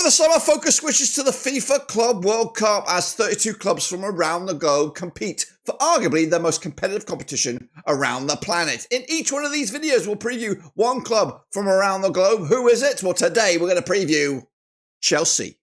the summer, focus switches to the FIFA Club World Cup as 32 clubs from around the globe compete for arguably the most competitive competition around the planet. In each one of these videos, we'll preview one club from around the globe. Who is it? Well, today we're going to preview Chelsea.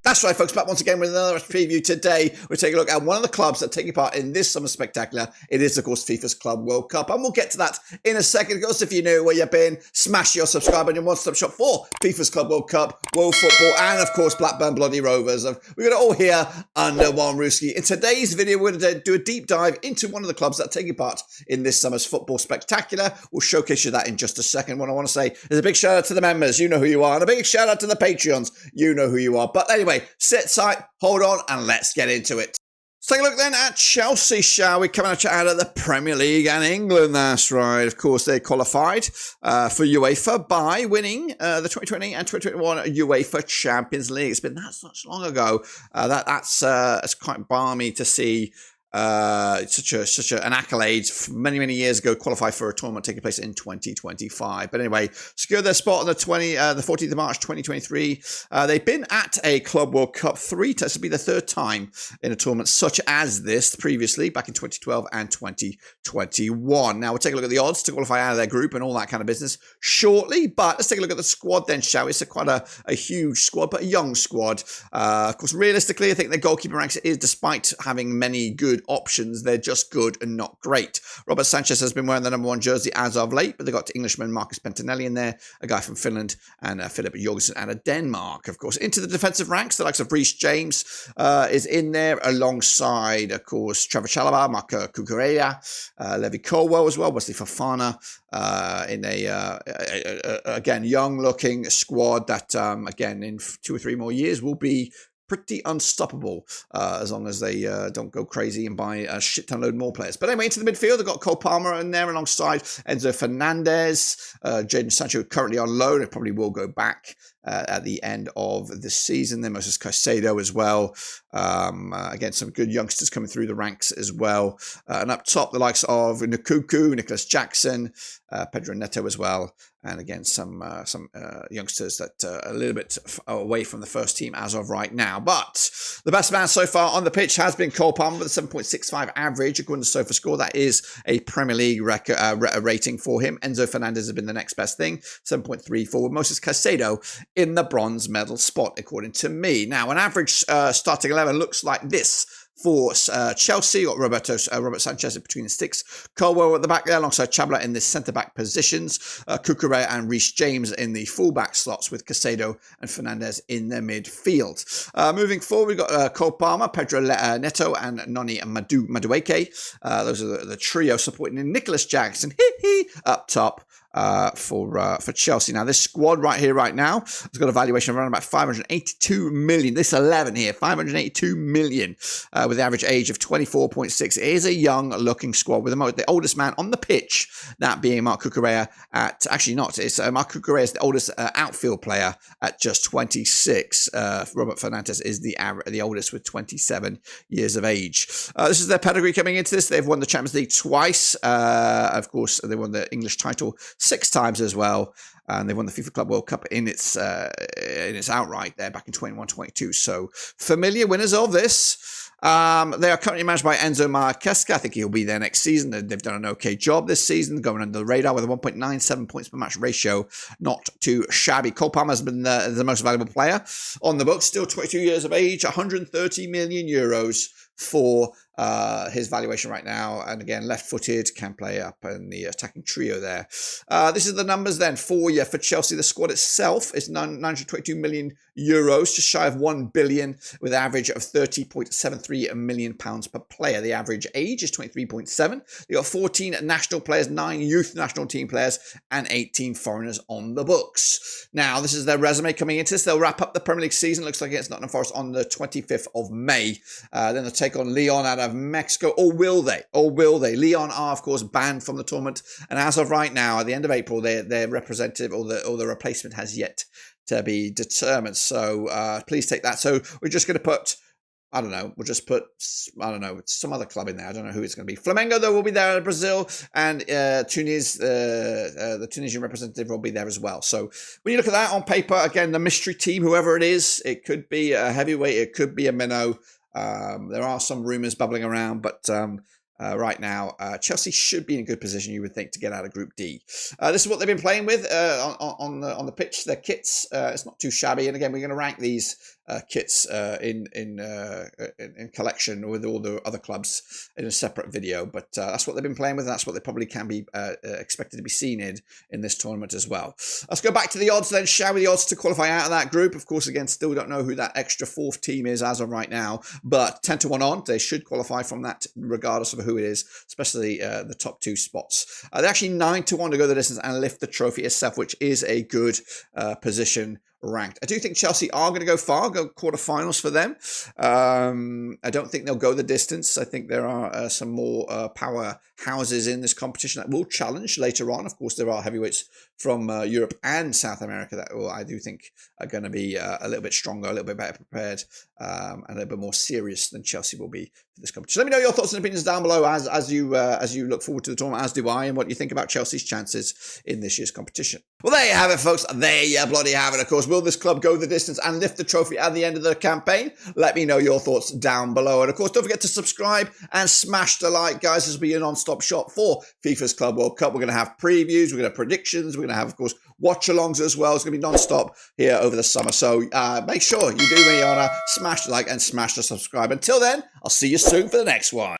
That's right, folks, back once again with another preview. Today, we're taking a look at one of the clubs that are taking part in this summer spectacular. It is, of course, FIFA's Club World Cup, and we'll get to that in a second. Of course, if you know where you've been, smash your subscribe button, your one-stop shop for FIFA's Club World Cup, World Football, and, of course, Blackburn Bloody Rovers. We've got it all here under one rooski. In today's video, we're going to do a deep dive into one of the clubs that are taking part in this summer's football spectacular. We'll showcase you that in just a second. What I want to say is a big shout-out to the members. You know who you are. And a big shout-out to the Patreons. You know who you are. But anyway, sit tight. Hold on, and let's get into it. Let's take a look then at Chelsea, shall we? Coming out of the Premier League and England, that's right. Of course, they qualified for UEFA by winning the 2020 and 2021 UEFA Champions League. It's been that such long ago. It's quite balmy to see such an accolade many years ago, qualified for a tournament taking place in 2025. But anyway, secured their spot on the 14th of March 2023. They've been at a Club World Cup 3 times. This will be the third time in a tournament such as this previously, back in 2012 and 2021. Now we'll take a look at the odds to qualify out of their group and all that kind of business shortly. But let's take a look at the squad then, shall we? It's quite a huge squad, but a young squad. Of course, realistically, I think their goalkeeper ranks is, despite having many good options, they're just good and not great. Robert Sanchez has been wearing the number 1 jersey as of late, but they've got Englishman Marcus Bentinelli in there, a guy from Finland, and Philip Jorgensen out of Denmark, of course. Into the defensive ranks, the likes of Reece James is in there, alongside, of course, Trevor Chalobah, Marco Cucurella, Levi Colwell as well, Wesley Fofana, in again, young-looking squad that, again, in 2 or 3 more years will be pretty unstoppable as long as they don't go crazy and buy a shit ton load more players. But anyway, into the midfield, they've got Cole Palmer in there alongside Enzo Fernández, Jadon Sancho currently on loan. It probably will go back at the end of the season. Then Moses Caicedo as well. Again, some good youngsters coming through the ranks as well. And up top, the likes of Nkuku, Nicholas Jackson, Pedro Neto as well. And again, some youngsters that are a little bit away from the first team as of right now. But the best man so far on the pitch has been Cole Palmer with a 7.65 average according to SofaScore. That is a Premier League rating for him. Enzo Fernández has been the next best thing, 7.34, with Moses Caicedo in the bronze medal spot, according to me. Now, an average starting 11 looks like this. For Chelsea, got Robert Sanchez between the sticks, Colwell at the back there alongside Chabla in the centre-back positions, Cucurella and Reece James in the full-back slots with Caicedo and Fernandez in their midfield. Moving forward, we've got Cole Palmer, Pedro Neto and Noni Madueke. Those are the trio supporting Nicholas Jackson up top. For Chelsea. Now, this squad right here, right now, has got a valuation of around about 582 million. This 11 here, 582 million, with the average age of 24.6. It is a young-looking squad with the oldest man on the pitch, that being Marc Cucurella at, actually not, it's Marc Cucurella is the oldest outfield player at just 26. Robert Fernandez is the oldest with 27 years of age. This is their pedigree coming into this. They've won the Champions League twice. Of course, they won the English title 6 times as well, and they won the FIFA Club World Cup in its outright there back in 21-22. So familiar winners of this. They are currently managed by Enzo Fernández. I think he'll be there next season. They've done an okay job this season, going under the radar with a 1.97 points per match ratio. Not too shabby. Cole Palmer has been the most valuable player on the books, still 22 years of age, 130 million euros for his valuation right now, and again, left-footed, can play up in the attacking trio there. This is the numbers then for you for Chelsea. The squad itself is 922 million euros, just shy of 1 billion, with an average of 30.73 million pounds per player. The average age is 23.7. They got 14 national players, 9 youth national team players, and 18 foreigners on the books. Now, this is their resume coming into this. They'll wrap up the Premier League season, looks like against Nottingham Forest on the 25th of May. Then they'll take on Leon out of Mexico, or will they? Leon are, of course, banned from the tournament, and as of right now, at the end of April, their representative or the replacement has yet to be determined. So please take that. So we're just going to put I don't know. We'll just put, I don't know, some other club in there. I don't know who it's going to be. Flamengo, though, will be there in Brazil, and Tunis, the Tunisian representative will be there as well. So when you look at that on paper, again, the mystery team, whoever it is, it could be a heavyweight, it could be a minnow. There are some rumours bubbling around, but right now, Chelsea should be in a good position, you would think, to get out of Group D. This is what they've been playing with on the pitch. Their kits, it's not too shabby. And again, we're going to rank these kits in collection with all the other clubs in a separate video. But that's what they've been playing with, and that's what they probably can be expected to be seen in this tournament as well. Let's go back to the odds then, shall we? The odds to qualify out of that group. Of course, again, still don't know who that extra fourth team is as of right now, but 10-1 on. They should qualify from that regardless of who it is, especially the top two spots. They're actually 9-1 to go the distance and lift the trophy itself, which is a good position ranked. I do think Chelsea are going to go far, go quarterfinals for them. I don't think they'll go the distance. I think there are some more powerhouses in this competition that will challenge later on. Of course, there are heavyweights from Europe and South America that I do think are going to be a little bit stronger, a little bit better prepared, and a little bit more serious than Chelsea will be for this competition. Let me know your thoughts and opinions down below as you look forward to the tournament, as do I, and what you think about Chelsea's chances in this year's competition. Well, there you have it, folks. There you bloody have it. Of course, will this club go the distance and lift the trophy at the end of the campaign? Let me know your thoughts down below. And of course, don't forget to subscribe and smash the like, guys. This will be a non-stop shop for FIFA's Club World Cup. We're going to have previews. We're going to have predictions. We're going to have, of course, watch-alongs as well. It's going to be non-stop here over the summer. So make sure you do me the honor, smash the like and smash the subscribe. Until then, I'll see you soon for the next one.